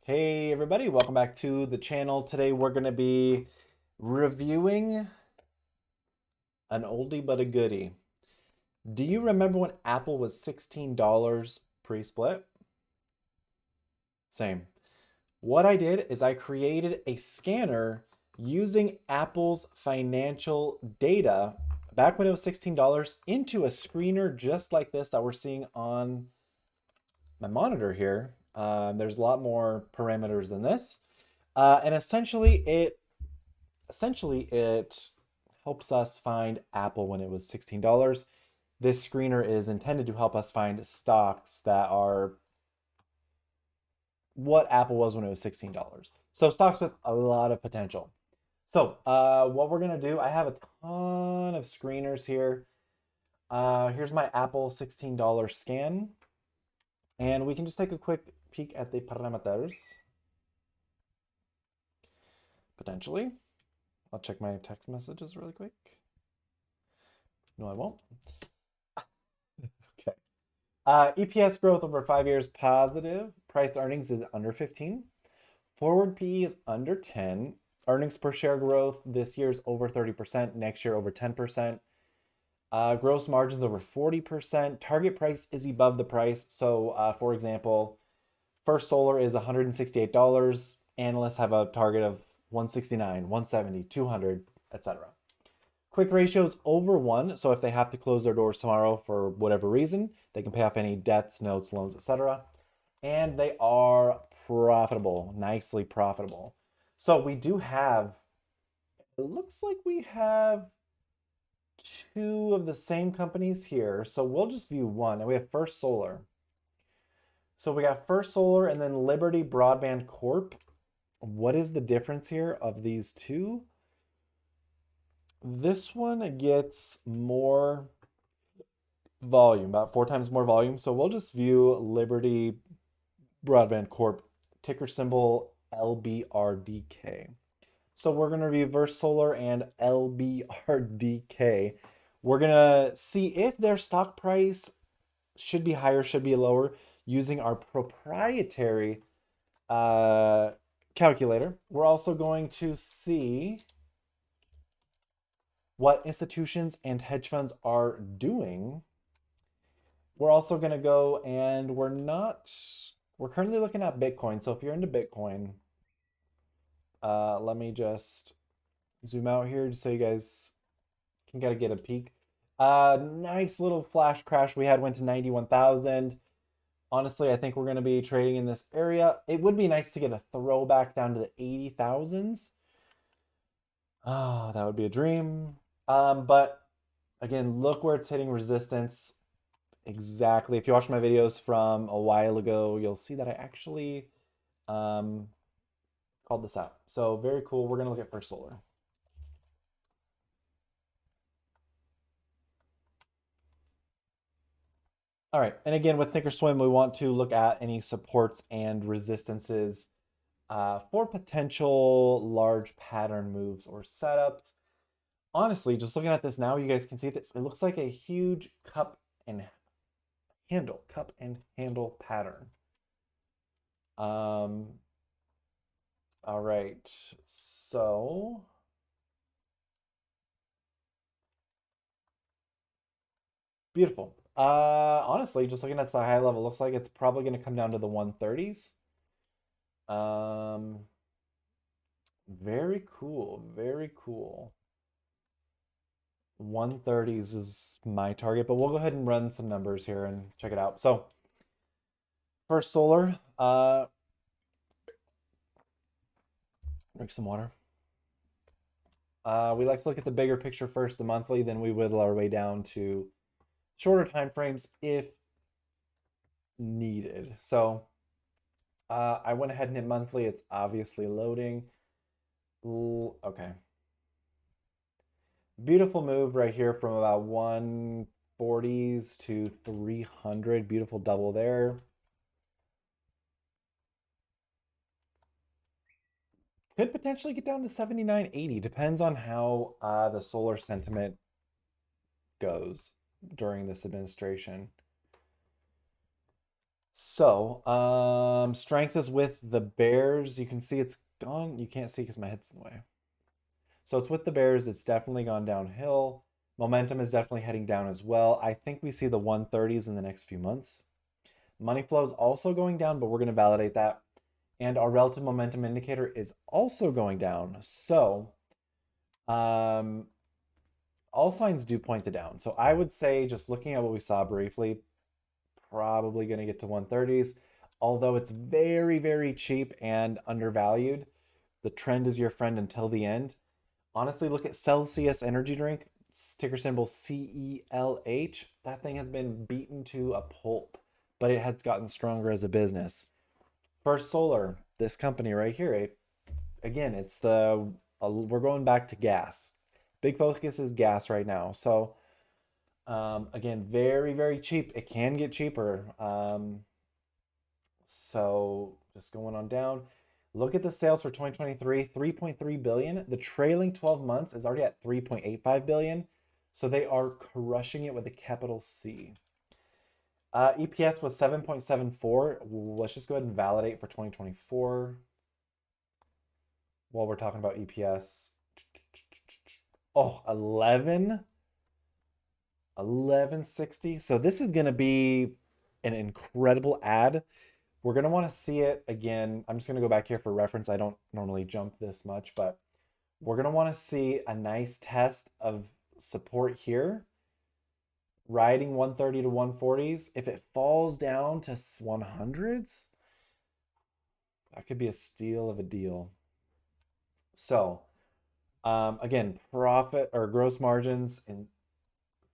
Hey everybody, welcome back to the channel. Today we're going to be reviewing an oldie but a goodie. Do you remember when Apple was $16 pre-split? Same. What I did is I created a scanner using Apple's financial data back when it was $16 into a screener just like this that we're seeing on my monitor here. There's a lot more parameters than this. And essentially it helps us find Apple when it was $16. This screener is intended to help us find stocks that are what Apple was when it was $16. So stocks with a lot of potential. So what we're gonna do, I have a ton of screeners here. Here's my Apple $16 scan. And we can just take a quick peek at the parameters. Potentially. I'll check my text messages really quick. No, I won't. Okay. EPS growth over 5 years positive. Price to earnings is under 15. Forward PE is under 10. Earnings per share growth this year is over 30%. Next year over 10%. Gross margins over 40%. Target price is above the price. So for example, First Solar is $168. Analysts have a target of 169, 170, 200, etc. Quick ratio is over 1, so if they have to close their doors tomorrow for whatever reason, they can pay off any debts, notes, loans, etc. And they are profitable, nicely profitable. So we do have, it looks like we have two of the same companies here. So we'll just view one, and we have First Solar. So we got First Solar and then Liberty Broadband Corp. What is the difference here of these two? This one gets more volume, about 4 times more volume. So we'll just view Liberty Broadband Corp, ticker symbol LBRDK. So we're going to review First Solar and LBRDK. We're going to see if their stock price should be higher, should be lower, using our proprietary calculator. We're also going to see what institutions and hedge funds are doing. We're also going to go and we're currently looking at Bitcoin. So if you're into Bitcoin, let me just zoom out here just so you guys can kind of get a peek. Nice little flash crash we had, went to 91,000. Honestly, I think we're going to be trading in this area. It would be nice to get a throwback down to the 80,000s. Oh, that would be a dream. But again, look where it's hitting resistance. Exactly. If you watch my videos from a while ago, you'll see that I actually called this out. So very cool. We're going to look at First Solar. All right. And again, with Thinkorswim, we want to look at any supports and resistances for potential large pattern moves or setups. Honestly, just looking at this now, you guys can see this. It looks like a huge cup and handle pattern. All right, so beautiful. Honestly, just looking at the high level, looks like it's probably going to come down to the 130s. Very cool, very cool. 130s is my target, but we'll go ahead and run some numbers here and check it out. So First Solar, drink some water. We like to look at the bigger picture first, the monthly, then we whittle our way down to shorter time frames if needed. So I went ahead and hit monthly. It's obviously loading. Okay. Beautiful move right here from about 140s to 300. Beautiful double there. Could potentially get down to 79.80. Depends on how the solar sentiment goes during this administration. So, strength is with the Bears. You can see it's gone. You can't see because my head's in the way. So it's with the Bears. It's definitely gone downhill. Momentum is definitely heading down as well. I think we see the 130s in the next few months. Money flow is also going down, but we're going to validate that. And our relative momentum indicator is also going down. So, um, all signs do point to down. So I would say, just looking at what we saw briefly, probably going to get to 130s. Although it's very, very cheap and undervalued, the trend is your friend until the end. Honestly, look at Celsius energy drink, ticker symbol CELH. That thing has been beaten to a pulp, but it has gotten stronger as a business. First Solar, this company right here, again, it's we're going back to gas. Big focus is gas right now. So, again, very, very cheap. It can get cheaper. So just going on down. Look at the sales for 2023, 3.3 billion. The trailing 12 months is already at 3.85 billion. So they are crushing it with a capital C. EPS was 7.74. Let's just go ahead and validate for 2024 while we're talking about EPS. Oh, 1160. So this is going to be an incredible ad. We're going to want to see it again. I'm just going to go back here for reference. I don't normally jump this much, but we're going to want to see a nice test of support here, riding 130 to 140s. If it falls down to 100s, that could be a steal of a deal. So, again, profit or gross margins in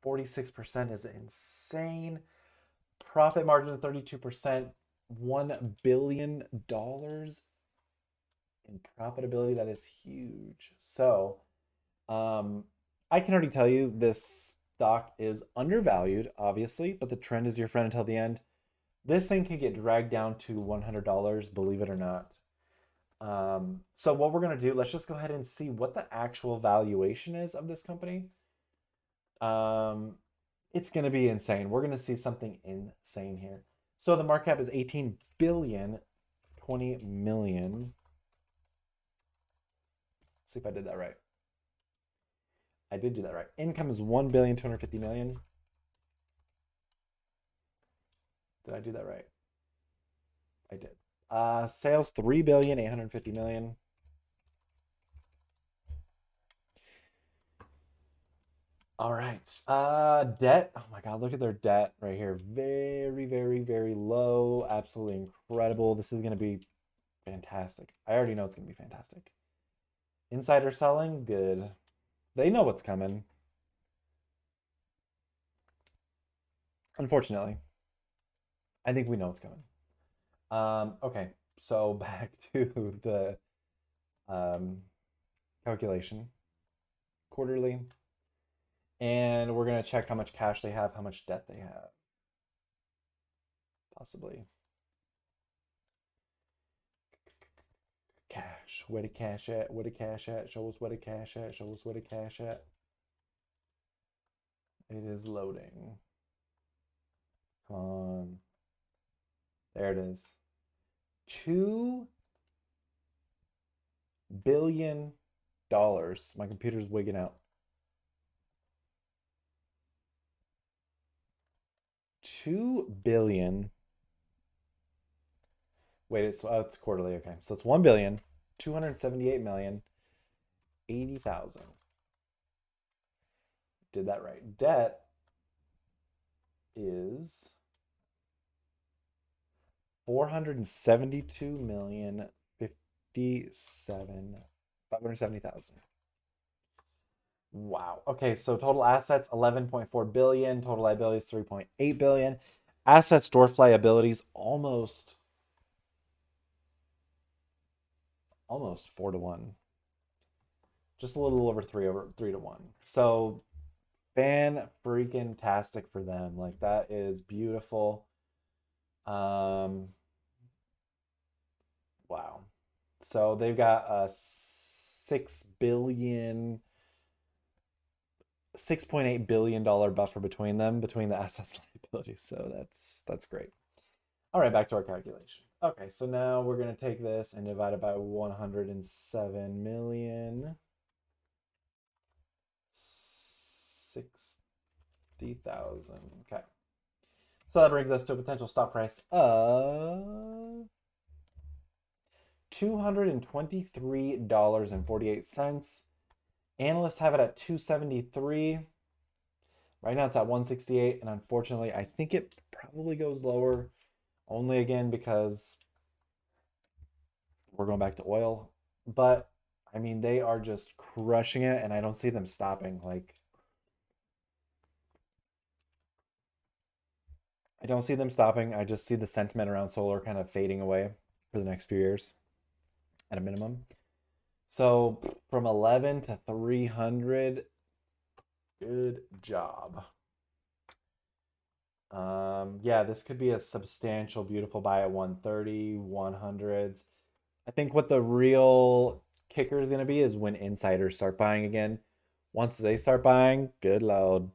46% is insane. Profit margin 32%, $1 billion in profitability. That is huge. So, I can already tell you this stock is undervalued, obviously, but the trend is your friend until the end. This thing can get dragged down to $100, believe it or not. So what we're going to do, let's just go ahead and see what the actual valuation is of this company. It's going to be insane. We're going to see something insane here. So the market cap is 18 billion, 20 million. Let's see if I did that right. I did do that right. Income is 1,250,000,000. Did I do that right? I did. Sales 3,850,000,000. All right. Debt. Oh my God, look at their debt right here. Very, very, very low. Absolutely incredible. This is going to be fantastic. I already know it's going to be fantastic. Insider selling, good. They know what's coming. Unfortunately, I think we know what's coming. Okay, so back to the calculation. Quarterly. And we're going to check how much cash they have, how much debt they have. Possibly. Cash. Where the cash at? Where the cash at? Show us where the cash at. Show us where the cash at. It is loading. Come on. There it is. $2 billion. My computer's wigging out. 2 billion. Wait, it's quarterly. Okay, so it's 1,278,080,000. Did that right. Debt is 472,057,570,000. Wow. Okay, so total assets 11.4 billion, total liabilities 3.8 billion. Assets dwarf liabilities almost 4 to 1. Just a little over 3 to 1. So fan freaking tastic for them. Like that is beautiful. Wow. So they've got a 6.8 billion dollar buffer between them, between the assets and liabilities. So that's great. All right, back to our calculation. Okay, so now we're going to take this and divide it by 107,060,000. Okay. So that brings us to a potential stop price of $223.48. Analysts have it at 273. Right now it's at 168, and unfortunately, I think it probably goes lower, only again because we're going back to oil. But I mean, they are just crushing it, and I don't see them stopping. Like, I don't see them stopping. I just see the sentiment around solar kind of fading away for the next few years at a minimum. So from 11 to 300, good job. Yeah, this could be a substantial, beautiful buy at 130, 100s. I think what the real kicker is going to be is when insiders start buying again. Once they start buying, good load.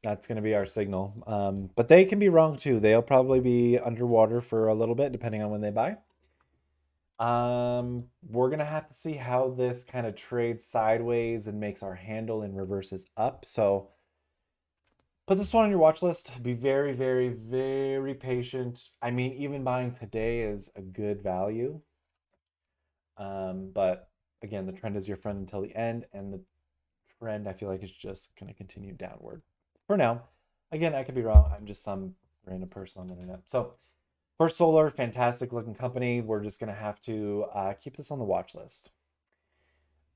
That's going to be our signal. But they can be wrong too. They'll probably be underwater for a little bit, depending on when they buy. We're going to have to see how this kind of trades sideways and makes our handle and reverses up. So put this one on your watch list. Be very, very, very patient. I mean, even buying today is a good value. But again, the trend is your friend until the end, and the trend I feel like is just going to continue downward for now. Again, I could be wrong. I'm just some random person on the internet. So First Solar, fantastic looking company. We're just going to have to keep this on the watch list.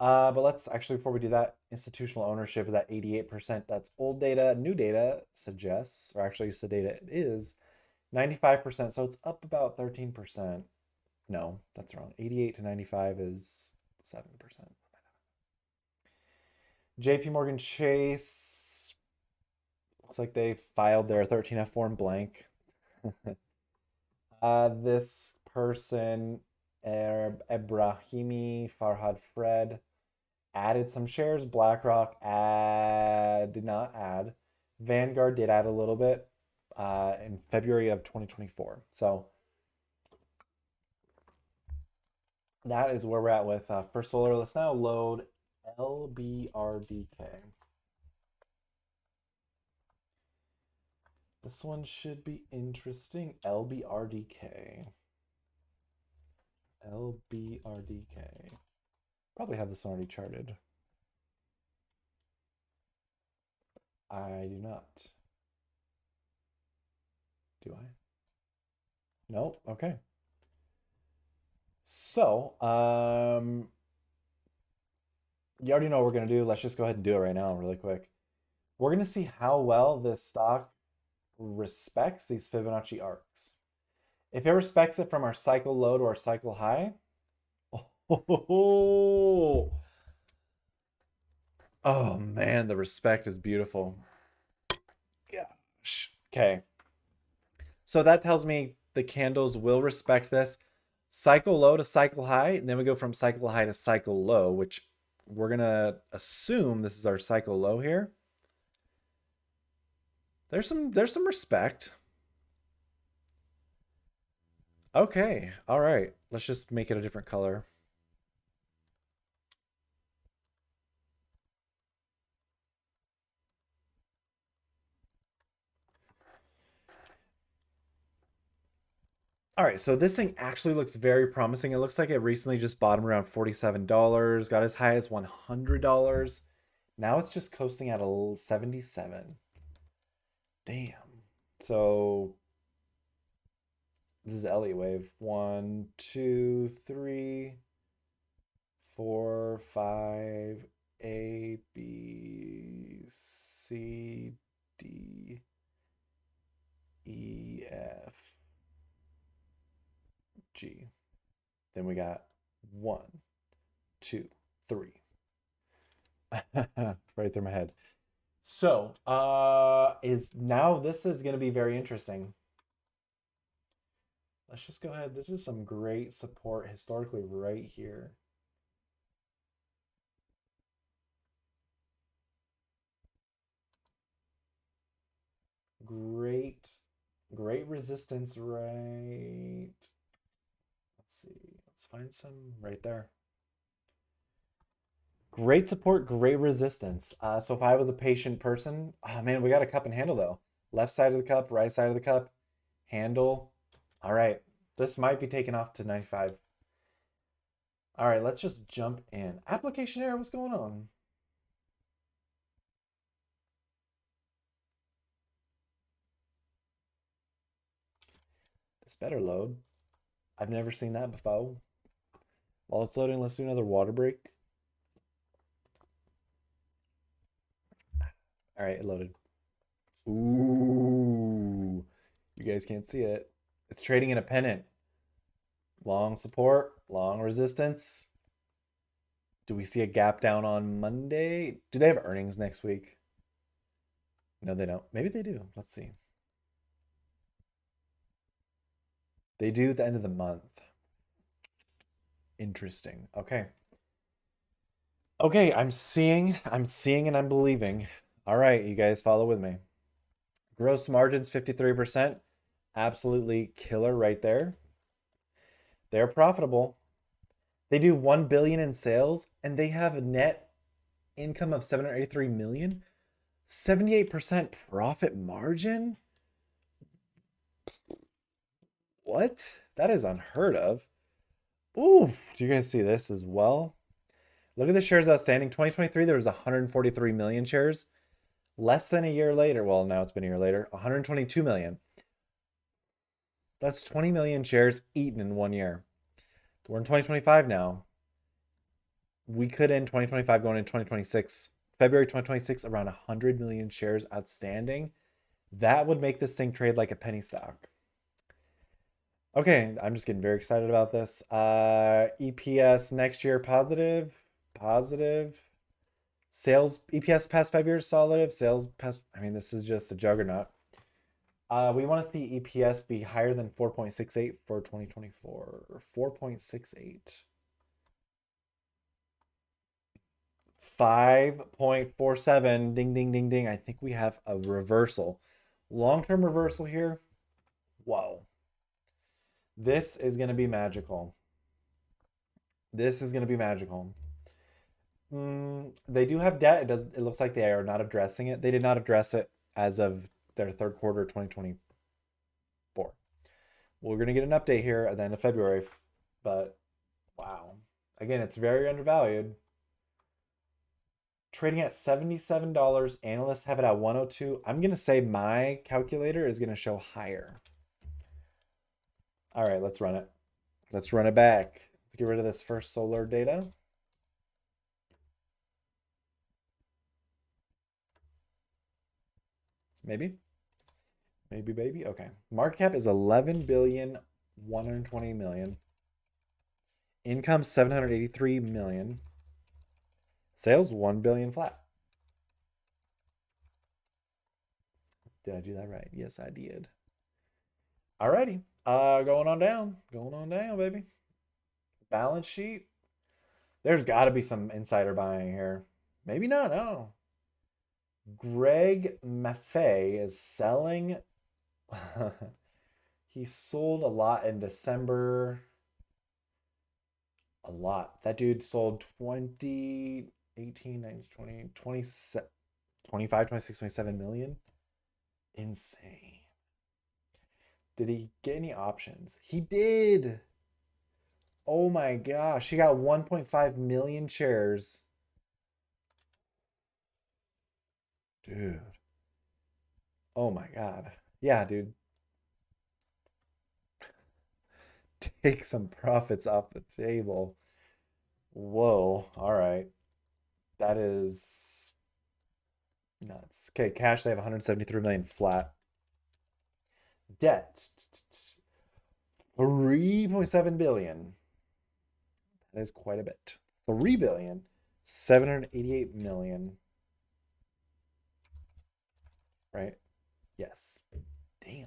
But let's actually, before we do that, institutional ownership is at 88%. That's old data. New data suggests, or actually, the data it is 95%. So it's up about 13%. No, that's wrong. 88 to 95 is 7%. JP Morgan Chase looks like they filed their 13F form blank. This person, Ebrahimi Farhad Fred, added some shares. BlackRock did not add. Vanguard did add a little bit in February of 2024. So that is where we're at with First Solar. Let's now load LBRDK. This one should be interesting. LBRDK. LBRDK. Probably have this one already charted. I do not. Do I? No? Okay. So, you already know what we're going to do. Let's just go ahead and do it right now really quick. We're going to see how well this stock respects these Fibonacci arcs. If it respects it from our cycle low to our cycle high, oh man, the respect is beautiful. Gosh. Okay. So that tells me the candles will respect this cycle low to cycle high, and then we go from cycle high to cycle low, which we're going to assume this is our cycle low here. There's some respect. Okay. All right. Let's just make it a different color. All right, so this thing actually looks very promising. It looks like it recently just bottomed around $47, got as high as $100. Now it's just coasting at a 77. Damn. So this is Elliott wave. 1, 2, 3, 4, 5, A, B, C, D, E, F, G. Then we got 1, 2, 3. Right through my head. So, this is going to be very interesting. Let's just go ahead. This is some great support historically right here. Great Great resistance, right? Let's see. Let's find some right there. Great support, great resistance. So if I was a patient person, oh man, we got a cup and handle though. Left side of the cup, right side of the cup, handle. All right, this might be taken off to 95. All right, let's just jump in. Application error, what's going on? This better load. I've never seen that before. While it's loading, let's do another water break. All right, it loaded. Ooh, you guys can't see it. It's trading in a pennant. Long support, long resistance. Do we see a gap down on Monday? Do they have earnings next week? No, they don't. Maybe they do. Let's see. They do at the end of the month. Interesting. Okay. Okay, I'm seeing and I'm believing. All right, you guys follow with me. Gross margins 53%. Absolutely killer right there. They're profitable. They do 1 billion in sales and they have a net income of 783 million. 78% profit margin? What? That is unheard of. Ooh, do you guys see this as well? Look at the shares outstanding. 2023, there was 143 million shares. Less than a year later, well, now it's been a year later, 122 million. That's 20 million shares eaten in 1 year. We're in 2025 now. We could end 2025 going into 2026, February 2026, around 100 million shares outstanding. That would make this thing trade like a penny stock. Okay, I'm just getting very excited about this. EPS next year positive, positive. Sales EPS past 5 years solid. Sales past, I mean, this is just a juggernaut. We want to see EPS be higher than 4.68 for 2024. 4.68. 5.47. Ding, ding, ding, ding. I think we have a reversal. Long-term reversal here. Whoa. This is going to be magical. This is going to be magical. They do have debt. It looks like they are not addressing it. They did not address it as of their third quarter 2024. We're going to get an update here at the end of February, but wow. Again, it's very undervalued. Trading at $77. Analysts have it at 102. I'm going to say my calculator is going to show higher. All right, let's run it. Let's run it back. Let's get rid of this first solar data. Maybe. Maybe, baby. Okay. Market cap is 11 billion 120 million. Income 783 million. Sales 1 billion flat. Did I do that right? Yes, I did. Alrighty. Going on down. Going on down, baby. Balance sheet. There's got to be some insider buying here. Maybe not. No. Greg Maffei is selling. He sold a lot in December. A lot. That dude sold 20, 18, 19, 20, 27, 25, 26, 27 million. Insane. Did he get any options? He did. Oh my gosh. He got 1.5 million shares. Dude. Oh my God. Yeah, dude. Take some profits off the table. Whoa. All right. That is nuts. Okay, cash, they have 173 million flat. Debt, 3.7 billion. That is quite a bit. 3 billion, 788 million. Right? Yes. Damn.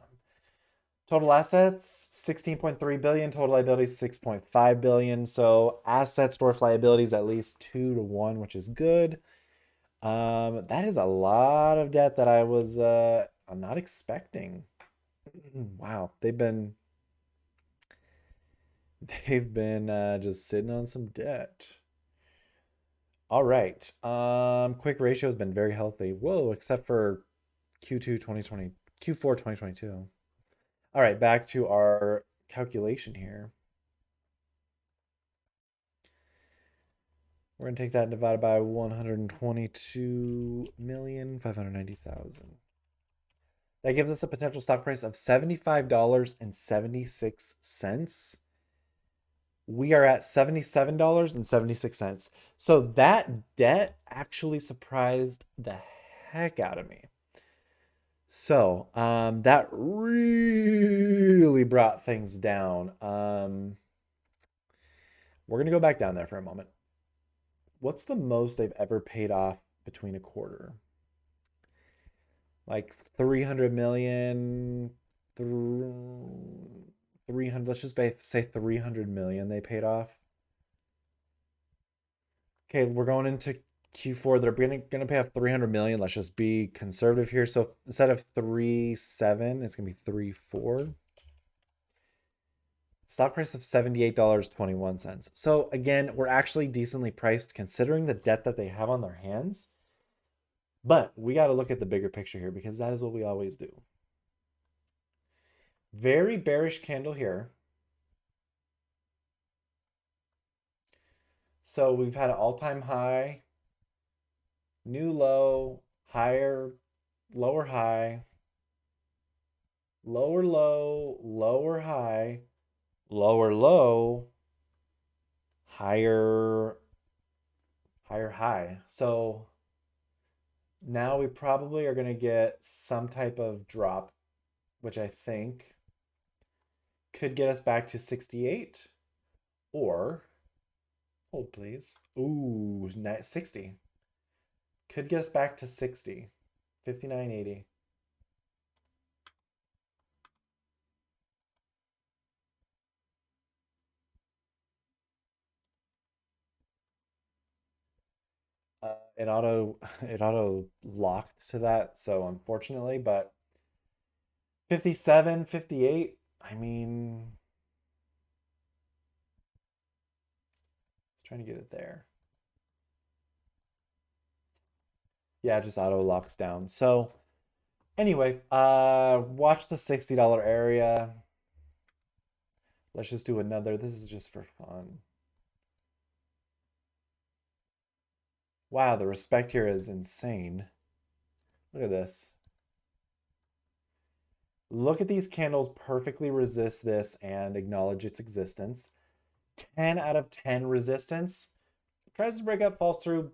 Total assets 16.3 billion, total liabilities 6.5 billion. So assets dwarf liabilities at least 2 to 1, which is good. That is a lot of debt that I'm not expecting. Wow, they've been just sitting on some debt. All right. Quick ratio has been very healthy. Whoa, except for Q2 2020, Q4 2022. All right, back to our calculation here. We're going to take that and divide it by 122,590,000. That gives us a potential stock price of $75.76. We are at $77.76. So that debt actually surprised the heck out of me. So that really brought things down. We're going to go back down there for a moment. What's the most they've ever paid off between a quarter? Like 300 million, 300, let's just say 300 million they paid off. Okay, we're going into Q4. They're gonna pay off 300 million. Let's just be conservative here. So instead of 3.7, it's gonna be 3.4. Stock price of $78.21. So again, we're actually decently priced considering the debt that they have on their hands. But we got to look at the bigger picture here because that is what we always do. Very bearish candle here. So we've had an all-time high, new low, higher, lower high, lower low, lower high, lower low, higher, higher high. So now we probably are going to get some type of drop, which I think could get us back to 68 or hold please. Ooh, 60. Could get us back to 60. 59.80. It auto it auto locked to that, so unfortunately, but 57, 58, I mean, it's trying to get it there. Yeah, it just auto locks down. So anyway, watch the $60 area. Let's just do another. This is just for fun. Wow, the respect here is insane. Look at this. Look at these candles perfectly resist this and acknowledge its existence. 10 out of 10 resistance. Tries to break up, falls through.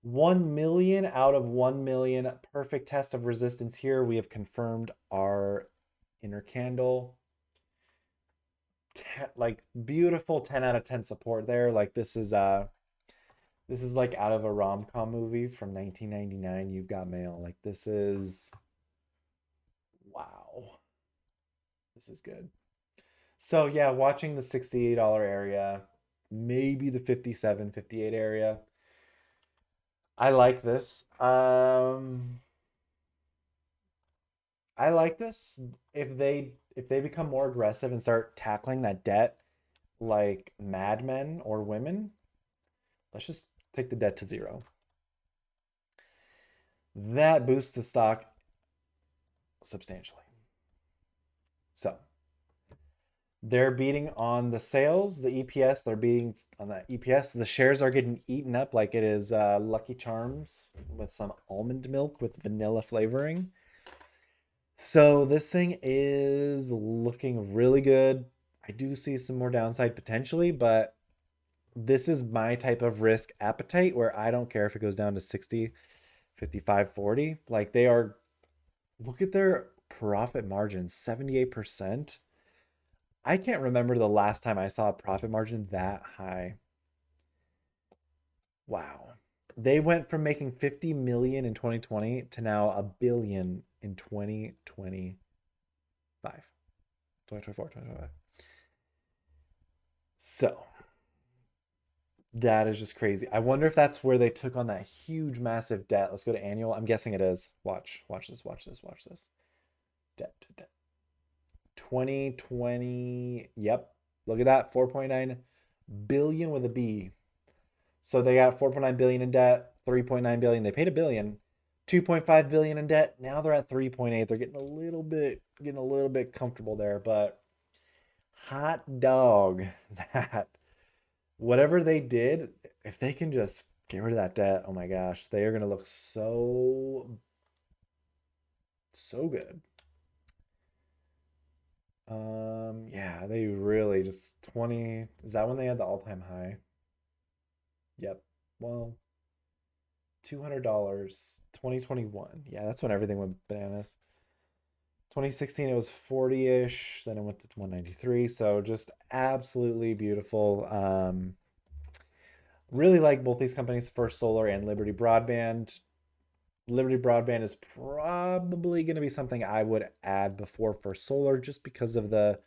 1 million out of 1 million. Perfect test of resistance here. We have confirmed our inner candle. Like beautiful 10 out of 10 support there. Like this is like out of a rom-com movie from 1999. You've Got Mail. Like this is wow. This is good. So yeah, watching the $68 area, maybe the 57, 58 area. I like this. I like this if they become more aggressive and start tackling that debt like madmen or women. Let's just take the debt to zero. That boosts the stock substantially. So they're beating on the sales, the EPS. They're beating on the EPS. The shares are getting eaten up like it is Lucky Charms with some almond milk with vanilla flavoring. So this thing is looking really good. I do see some more downside potentially, but this is my type of risk appetite where I don't care if it goes down to 60, 55, 40. Like they are, look at their profit margin, 78%. I can't remember the last time I saw a profit margin that high. Wow. They went from making 50 million in 2020 to now a billion in 2025. 2024, 2025. So that is just crazy. I wonder if that's where they took on that huge, massive debt. Let's go to annual. I'm guessing it is. Watch this, watch this, watch this. Debt to debt. 2020. Yep. Look at that. 4.9 billion with a B. So they got 4.9 billion in debt, 3.9 billion. They paid a billion, 2.5 billion in debt. Now they're at 3.8. They're getting a little bit comfortable there, but hot dog that whatever they did, if they can just get rid of that debt, oh my gosh, they are going to look so good. Yeah, they really just 20. Is that when they had the all-time high? Yep. Well, $200, 2021. Yeah, that's when everything went bananas. 2016 it was 40-ish, then it went to 193. So just absolutely beautiful. Really like both these companies, First Solar and Liberty Broadband. Liberty Broadband is probably going to be something I would add before First Solar just because of the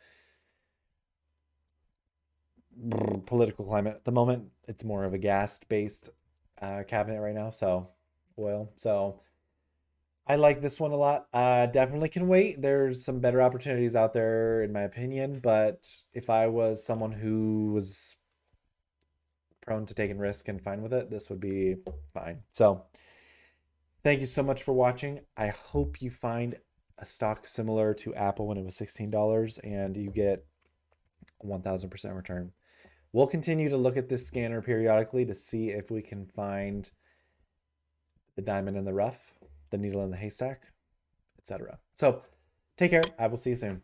political climate at the moment. It's more of a gas-based cabinet right now, so oil. So I like this one a lot. Definitely can wait. There's some better opportunities out there, in my opinion. But if I was someone who was prone to taking risk and fine with it, this would be fine. So thank you so much for watching. I hope you find a stock similar to Apple when it was $16 and you get 1000% return. We'll continue to look at this scanner periodically to see if we can find the diamond in the rough, the needle in the haystack, etc. So take care. I will see you soon.